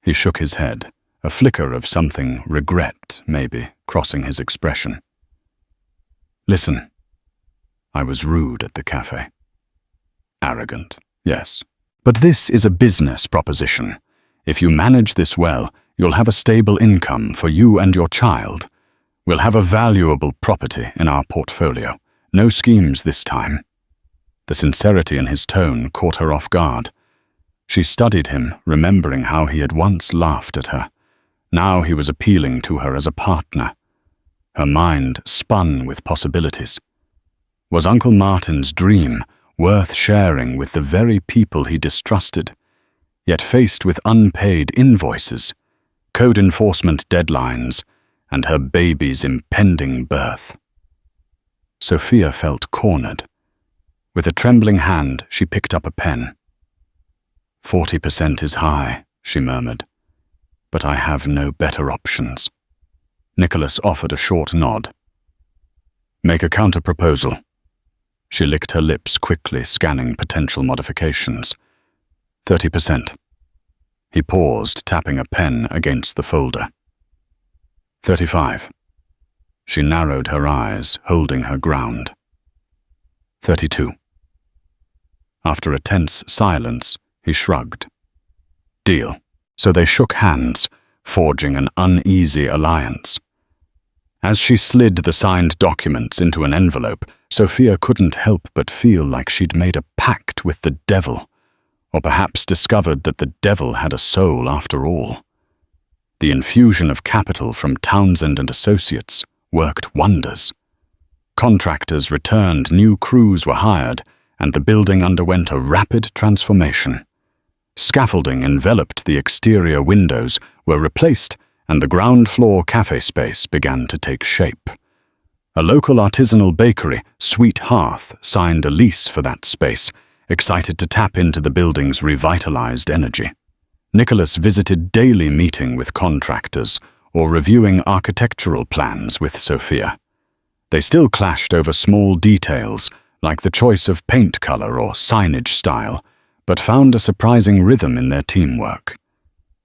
Speaker 1: He shook his head, a flicker of something, regret, maybe, crossing his expression. "Listen, I was rude at the cafe. Arrogant, yes. But this is a business proposition. If you manage this well, you'll have a stable income for you and your child. We'll have a valuable property in our portfolio. No schemes this time." The sincerity in his tone caught her off guard. She studied him, remembering how he had once laughed at her. Now he was appealing to her as a partner. Her mind spun with possibilities. Was Uncle Martin's dream worth sharing with the very people he distrusted, yet faced with unpaid invoices, code enforcement deadlines, and her baby's impending birth? Sophia felt cornered. With a trembling hand, she picked up a pen. 40% is high, she murmured, but I have no better options. Nicholas offered a short nod. "Make a counter-proposal." She licked her lips quickly, scanning potential modifications. 30%. He paused, tapping a pen against the folder. 35. She narrowed her eyes, holding her ground. 32. After a tense silence, he shrugged. Deal. So they shook hands, forging an uneasy alliance. As she slid the signed documents into an envelope, Sophia couldn't help but feel like she'd made a pact with the devil, or perhaps discovered that the devil had a soul after all. The infusion of capital from Townsend and Associates worked wonders. Contractors returned, new crews were hired, and the building underwent a rapid transformation. Scaffolding enveloped the exterior windows, were replaced, and the ground floor cafe space began to take shape. A local artisanal bakery, Sweet Hearth, signed a lease for that space, excited to tap into the building's revitalized energy. Nicholas visited daily meeting with contractors or reviewing architectural plans with Sophia. They still clashed over small details, like the choice of paint color or signage style, but found a surprising rhythm in their teamwork.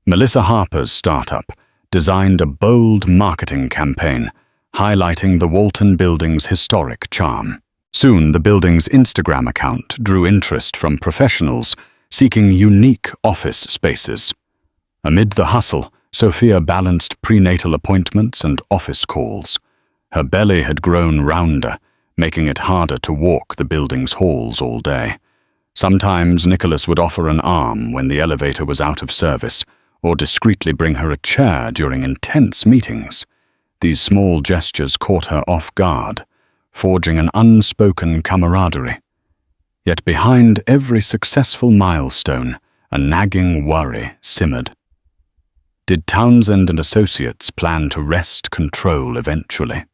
Speaker 1: Melissa Harper's startup designed a bold marketing campaign, highlighting the Walton building's historic charm. Soon, the building's Instagram account drew interest from professionals seeking unique office spaces. Amid the hustle, Sophia balanced prenatal appointments and office calls. Her belly had grown rounder, making it harder to walk the building's halls all day. Sometimes Nicholas would offer an arm when the elevator was out of service, or discreetly bring her a chair during intense meetings. These small gestures caught her off guard, forging an unspoken camaraderie. Yet behind every successful milestone, a nagging worry simmered. Did Townsend and Associates plan to wrest control eventually?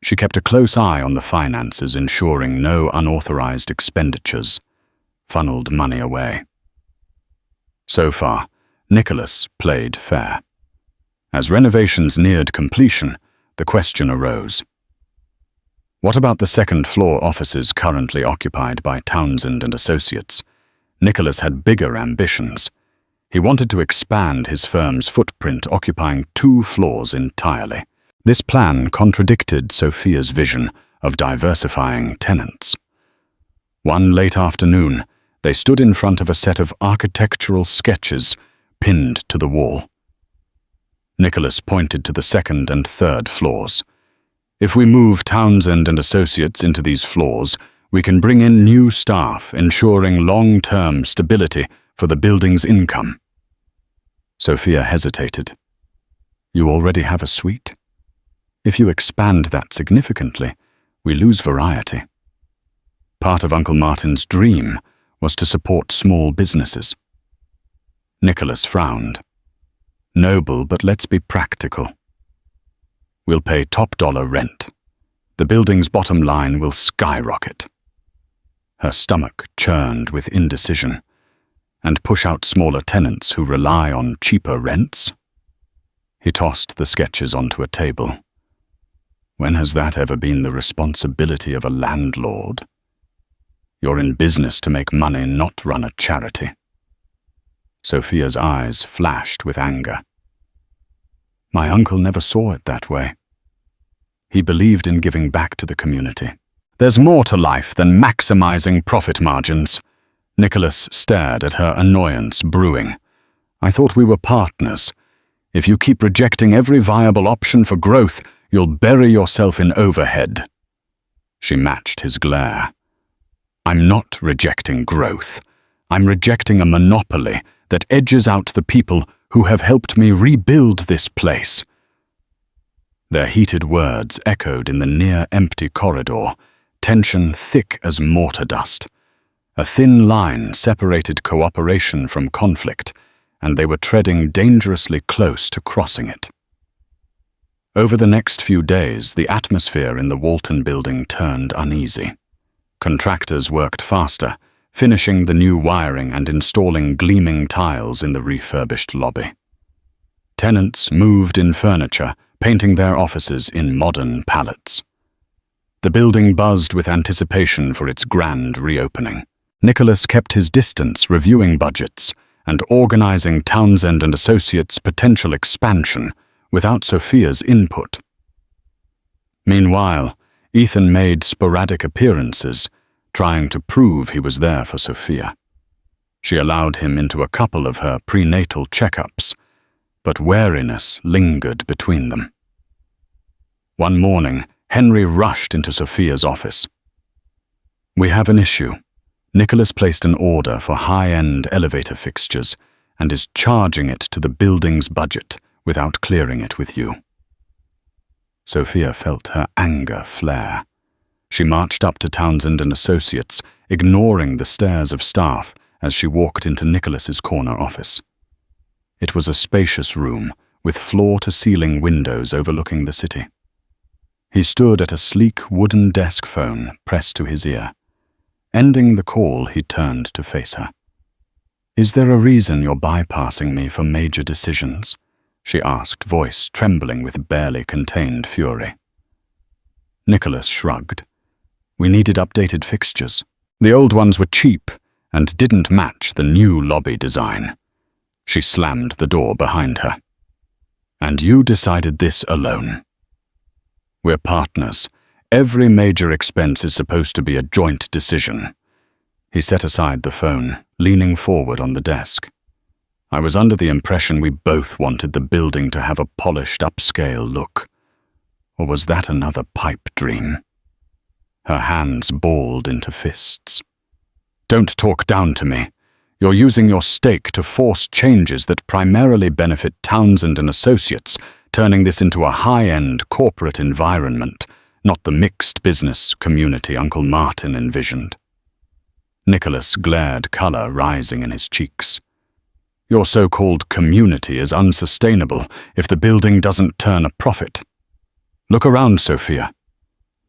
Speaker 1: She kept a close eye on the finances, ensuring no unauthorized expenditures funneled money away. So far, Nicholas played fair. As renovations neared completion, the question arose. What about the second-floor offices currently occupied by Townsend and Associates? Nicholas had bigger ambitions. He wanted to expand his firm's footprint, occupying 2 floors entirely. This plan contradicted Sophia's vision of diversifying tenants. One late afternoon, they stood in front of a set of architectural sketches pinned to the wall. Nicholas pointed to the 2nd and 3rd floors. If we move Townsend and Associates into these floors, we can bring in new staff, ensuring long-term stability for the building's income. Sophia hesitated. You already have a suite? If you expand that significantly, we lose variety. Part of Uncle Martin's dream was to support small businesses. Nicholas frowned. Noble, but let's be practical. We'll pay top-dollar rent. The building's bottom line will skyrocket. Her stomach churned with indecision. And push out smaller tenants who rely on cheaper rents? He tossed the sketches onto a table. When has that ever been the responsibility of a landlord? You're in business to make money, not run a charity. Sophia's eyes flashed with anger. My uncle never saw it that way. He believed in giving back to the community. There's more to life than maximizing profit margins. Nicholas stared at her annoyance brewing. I thought we were partners. If you keep rejecting every viable option for growth, you'll bury yourself in overhead. She matched his glare. I'm not rejecting growth. I'm rejecting a monopoly that edges out the people who have helped me rebuild this place. Their heated words echoed in the near-empty corridor, tension thick as mortar dust. A thin line separated cooperation from conflict, and they were treading dangerously close to crossing it. Over the next few days, the atmosphere in the Walton building turned uneasy. Contractors worked faster, finishing the new wiring and installing gleaming tiles in the refurbished lobby. Tenants moved in furniture, painting their offices in modern palettes. The building buzzed with anticipation for its grand reopening. Nicholas kept his distance, reviewing budgets and organizing Townsend and Associates' potential expansion without Sophia's input. Meanwhile, Ethan made sporadic appearances, trying to prove he was there for Sophia. She allowed him into a couple of her prenatal checkups, but wariness lingered between them. One morning, Henry rushed into Sophia's office. We have an issue. Nicholas placed an order for high-end elevator fixtures and is charging it to the building's budget without clearing it with you. Sophia felt her anger flare. She marched up to Townsend and Associates, ignoring the stares of staff as she walked into Nicholas's corner office. It was a spacious room with floor-to-ceiling windows overlooking the city. He stood at a sleek wooden desk phone pressed to his ear. Ending the call, he turned to face her. "Is there a reason you're bypassing me for major decisions?" she asked, voice trembling with barely contained fury. Nicholas shrugged. "We needed updated fixtures. The old ones were cheap and didn't match the new lobby design." She slammed the door behind her. "And you decided this alone?" "We're partners. Every major expense is supposed to be a joint decision." He set aside the phone, leaning forward on the desk. "I was under the impression we both wanted the building to have a polished upscale look. Or was that another pipe dream?" Her hands balled into fists. "Don't talk down to me. You're using your stake to force changes that primarily benefit Townsend and Associates, turning this into a high-end corporate environment, not the mixed business community Uncle Martin envisioned." Nicholas glared, color rising in his cheeks. "Your so-called community is unsustainable if the building doesn't turn a profit. Look around, Sophia.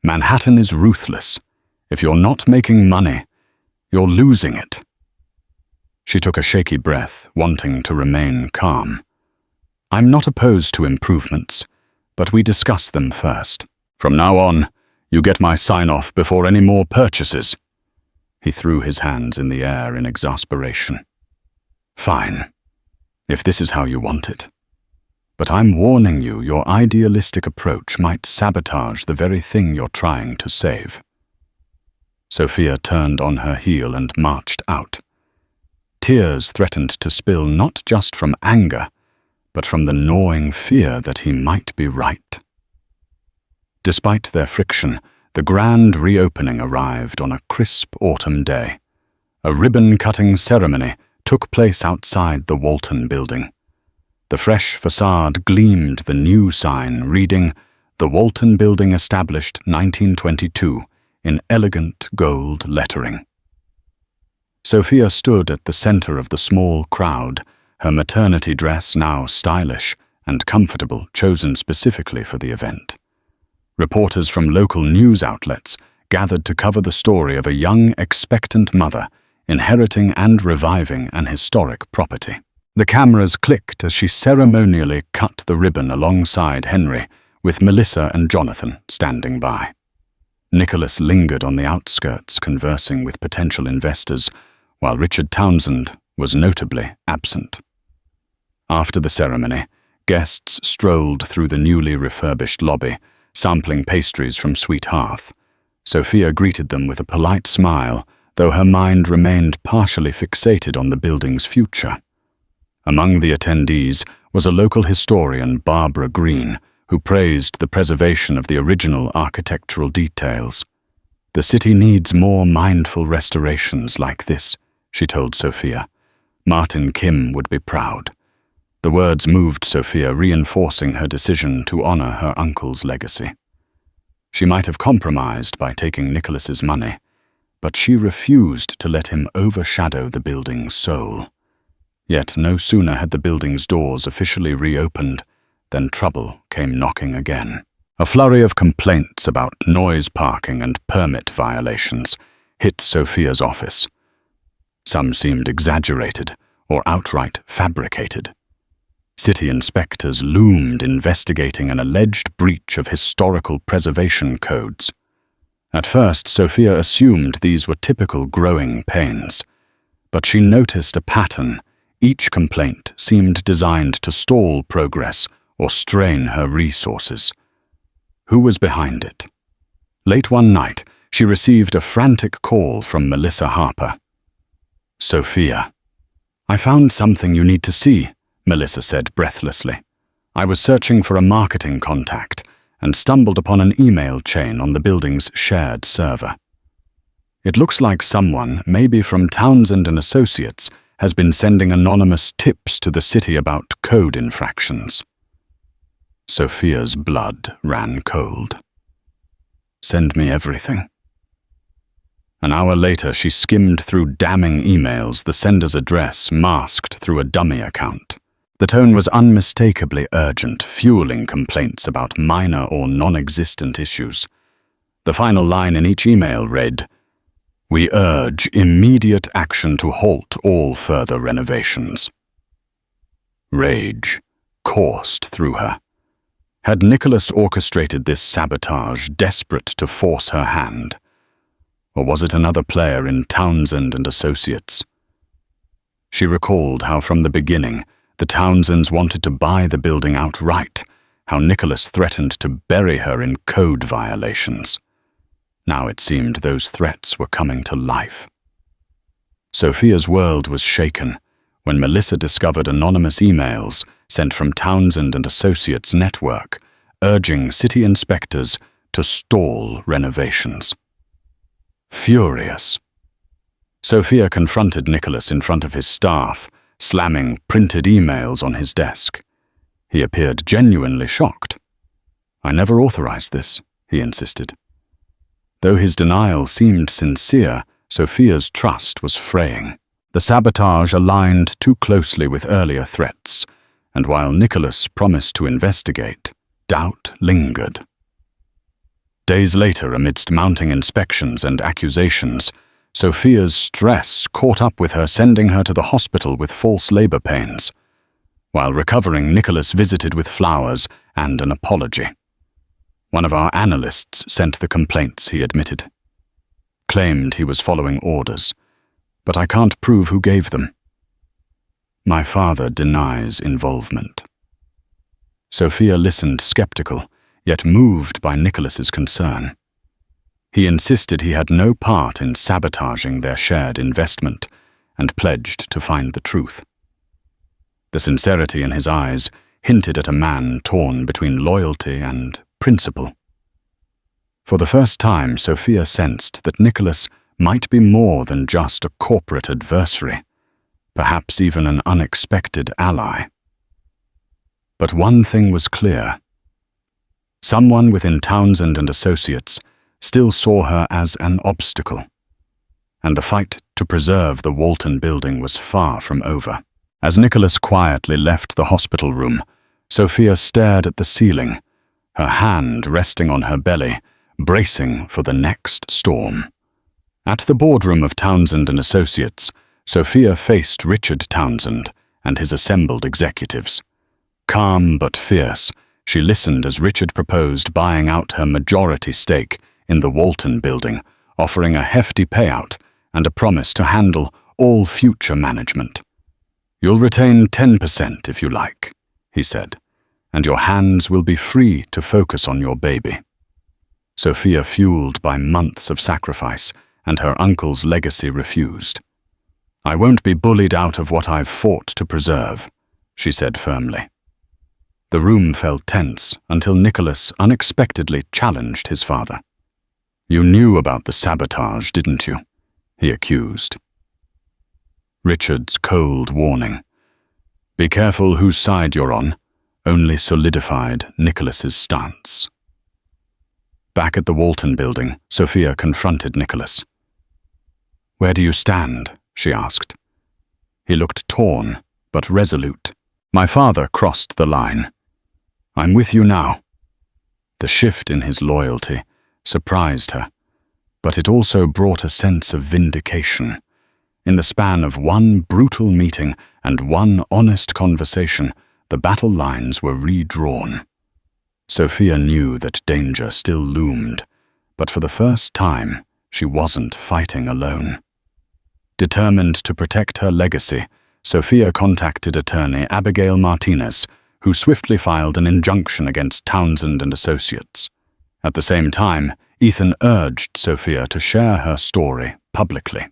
Speaker 1: Manhattan is ruthless. If you're not making money, you're losing it." She took a shaky breath, wanting to remain calm. "I'm not opposed to improvements, but we discuss them first. From now on, you get my sign-off before any more purchases." He threw his hands in the air in exasperation. "Fine, if this is how you want it. But I'm warning you, your idealistic approach might sabotage the very thing you're trying to save." Sophia turned on her heel and marched out. Tears threatened to spill not just from anger, but from the gnawing fear that he might be right. Despite their friction, the grand reopening arrived on a crisp autumn day. A ribbon-cutting ceremony took place outside the Walton building. The fresh facade gleamed the new sign reading, "The Walton Building Established 1922, in elegant gold lettering." Sophia stood at the center of the small crowd, her maternity dress now stylish and comfortable, chosen specifically for the event. Reporters from local news outlets gathered to cover the story of a young, expectant mother inheriting and reviving an historic property. The cameras clicked as she ceremonially cut the ribbon alongside Henry, with Melissa and Jonathan standing by. Nicholas lingered on the outskirts, conversing with potential investors, while Richard Townsend was notably absent. After the ceremony, guests strolled through the newly refurbished lobby, sampling pastries from Sweet Hearth. Sophia greeted them with a polite smile, though her mind remained partially fixated on the building's future. Among the attendees was a local historian, Barbara Green, who praised the preservation of the original architectural details. "The city needs more mindful restorations like this," she told Sophia. "Martin Kim would be proud." The words moved Sophia, reinforcing her decision to honor her uncle's legacy. She might have compromised by taking Nicholas's money, but she refused to let him overshadow the building's soul. Yet no sooner had the building's doors officially reopened than trouble came knocking again. A flurry of complaints about noise parking and permit violations hit Sophia's office. Some seemed exaggerated or outright fabricated. City inspectors loomed, investigating an alleged breach of historical preservation codes. At first, Sophia assumed these were typical growing pains, but she noticed a pattern. Each complaint seemed designed to stall progress or strain her resources. Who was behind it? Late one night, she received a frantic call from Melissa Harper. "Sophia, I found something you need to see," Melissa said breathlessly. "I was searching for a marketing contact and stumbled upon an email chain on the building's shared server. It looks like someone, maybe from Townsend and Associates, has been sending anonymous tips to the city about code infractions." Sophia's blood ran cold. "Send me everything." An hour later, she skimmed through damning emails, the sender's address masked through a dummy account. The tone was unmistakably urgent, fueling complaints about minor or non-existent issues. The final line in each email read, "We urge immediate action to halt all further renovations." Rage coursed through her. Had Nicholas orchestrated this sabotage, desperate to force her hand? Or was it another player in Townsend and Associates? She recalled how from the beginning the Townsends wanted to buy the building outright, how Nicholas threatened to bury her in code violations. Now it seemed those threats were coming to life. Sophia's world was shaken when Melissa discovered anonymous emails sent from Townsend and Associates network, urging city inspectors to stall renovations. Furious, Sophia confronted Nicholas in front of his staff, slamming printed emails on his desk. He appeared genuinely shocked. "I never authorized this," he insisted. Though his denial seemed sincere, Sophia's trust was fraying. The sabotage aligned too closely with earlier threats, and while Nicholas promised to investigate, doubt lingered. Days later, amidst mounting inspections and accusations, Sophia's stress caught up with her, sending her to the hospital with false labor pains. While recovering, Nicholas visited with flowers and an apology. One of our analysts sent the complaints, he admitted. Claimed he was following orders, but I can't prove who gave them. My father denies involvement. Sophia listened skeptical, yet moved by Nicholas's concern. He insisted he had no part in sabotaging their shared investment and pledged to find the truth. The sincerity in his eyes hinted at a man torn between loyalty and principle. For the first time, Sophia sensed that Nicholas might be more than just a corporate adversary, perhaps even an unexpected ally. But one thing was clear. Someone within Townsend and Associates still saw her as an obstacle, and the fight to preserve the Walton building was far from over. As Nicholas quietly left the hospital room, Sophia stared at the ceiling, her hand resting on her belly, bracing for the next storm. At the boardroom of Townsend and Associates, Sophia faced Richard Townsend and his assembled executives. Calm but fierce, she listened as Richard proposed buying out her majority stake in the Walton building, offering a hefty payout and a promise to handle all future management. "You'll retain 10% if you like," he said, "and your hands will be free to focus on your baby." Sophia, fueled by months of sacrifice and her uncle's legacy, refused. "I won't be bullied out of what I've fought to preserve," she said firmly. The room felt tense until Nicholas unexpectedly challenged his father. "You knew about the sabotage, didn't you?" he accused. Richard's cold warning, "Be careful whose side you're on," only solidified Nicholas's stance. Back at the Walton building, Sophia confronted Nicholas. "Where do you stand?" she asked. He looked torn, but resolute. "My father crossed the line. I'm with you now." The shift in his loyalty surprised her, but it also brought a sense of vindication. In the span of one brutal meeting and one honest conversation, the battle lines were redrawn. Sophia knew that danger still loomed, but for the first time, she wasn't fighting alone. Determined to protect her legacy, Sophia contacted attorney Abigail Martinez, who swiftly filed an injunction against Townsend and Associates. At the same time, Ethan urged Sophia to share her story publicly.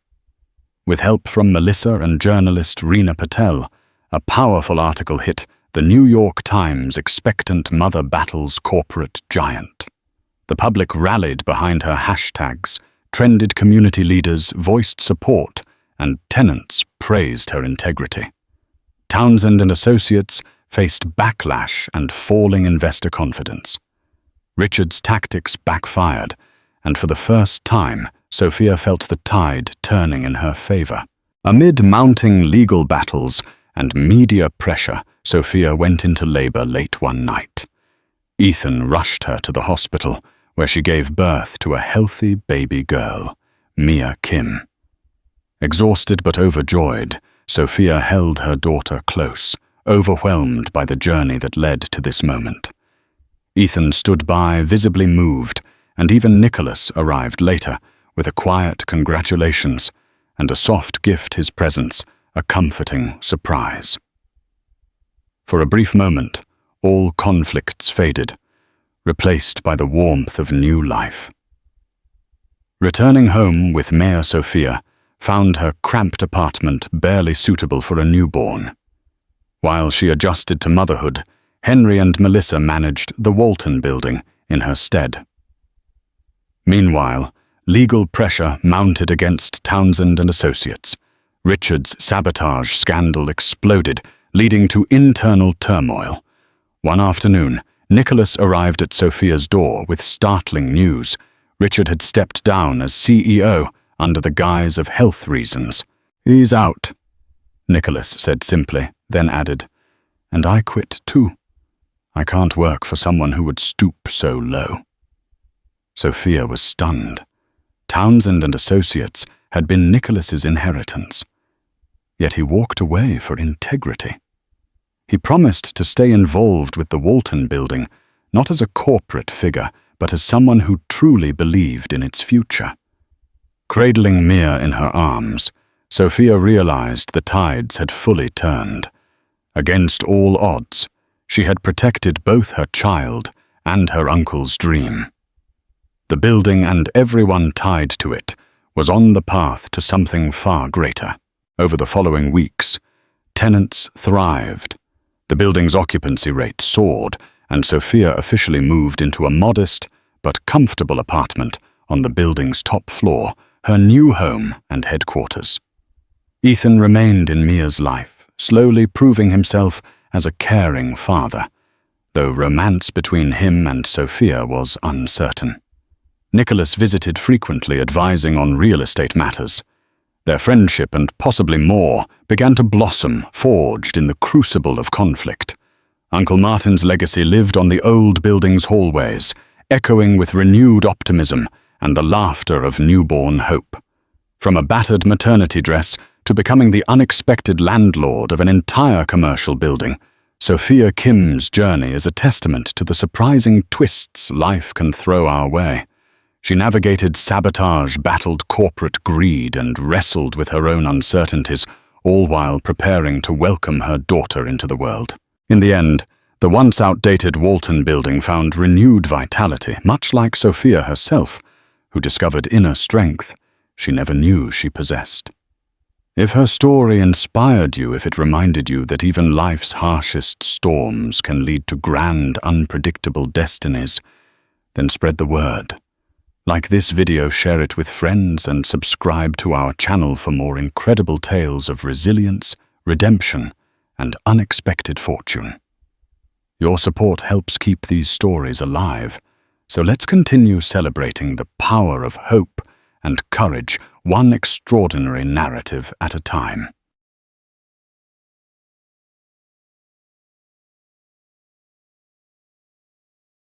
Speaker 1: With help from Melissa and journalist Reena Patel, a powerful article hit the New York Times expectant mother battles corporate giant. The public rallied behind her hashtags, trended community leaders voiced support, and tenants praised her integrity. Townsend and Associates faced backlash and falling investor confidence. Richard's tactics backfired, and for the first time, Sophia felt the tide turning in her favor. Amid mounting legal battles and media pressure, Sophia went into labor late one night. Ethan rushed her to the hospital, where she gave birth to a healthy baby girl, Mia Kim. Exhausted but overjoyed, Sophia held her daughter close, overwhelmed by the journey that led to this moment. Ethan stood by, visibly moved, and even Nicholas arrived later, with a quiet congratulations, and a soft gift his presence, a comforting surprise. For a brief moment, all conflicts faded, replaced by the warmth of new life. Returning home with Mia, Sophia found her cramped apartment barely suitable for a newborn. While she adjusted to motherhood, Henry and Melissa managed the Walton building in her stead. Meanwhile, legal pressure mounted against Townsend and Associates. Richard's sabotage scandal exploded, leading to internal turmoil. One afternoon, Nicholas arrived at Sophia's door with startling news. Richard had stepped down as CEO under the guise of health reasons. "He's out," Nicholas said simply, then added, "And I quit too. I can't work for someone who would stoop so low." Sophia was stunned. Townsend and Associates had been Nicholas's inheritance. Yet he walked away for integrity. He promised to stay involved with the Walton building, not as a corporate figure, but as someone who truly believed in its future. Cradling Mia in her arms, Sophia realized the tides had fully turned. Against all odds, she had protected both her child and her uncle's dream. The building and everyone tied to it was on the path to something far greater. Over the following weeks, tenants thrived. The building's occupancy rate soared, and Sophia officially moved into a modest but comfortable apartment on the building's top floor, her new home and headquarters. Ethan remained in Mia's life, slowly proving himself as a caring father, though romance between him and Sophia was uncertain. Nicholas visited frequently, advising on real estate matters. Their friendship and possibly more began to blossom, forged in the crucible of conflict. Uncle Martin's legacy lived on the old building's hallways, echoing with renewed optimism and the laughter of newborn hope. From a battered maternity dress to becoming the unexpected landlord of an entire commercial building, Sophia Kim's journey is a testament to the surprising twists life can throw our way. She navigated sabotage, battled corporate greed, and wrestled with her own uncertainties, all while preparing to welcome her daughter into the world. In the end, the once outdated Walton building found renewed vitality, much like Sophia herself, who discovered inner strength she never knew she possessed. If her story inspired you, if it reminded you that even life's harshest storms can lead to grand, unpredictable destinies, then spread the word. Like this video, share it with friends and subscribe to our channel for more incredible tales of resilience, redemption, and unexpected fortune. Your support helps keep these stories alive, so let's continue celebrating the power of hope and courage, one extraordinary narrative at a time.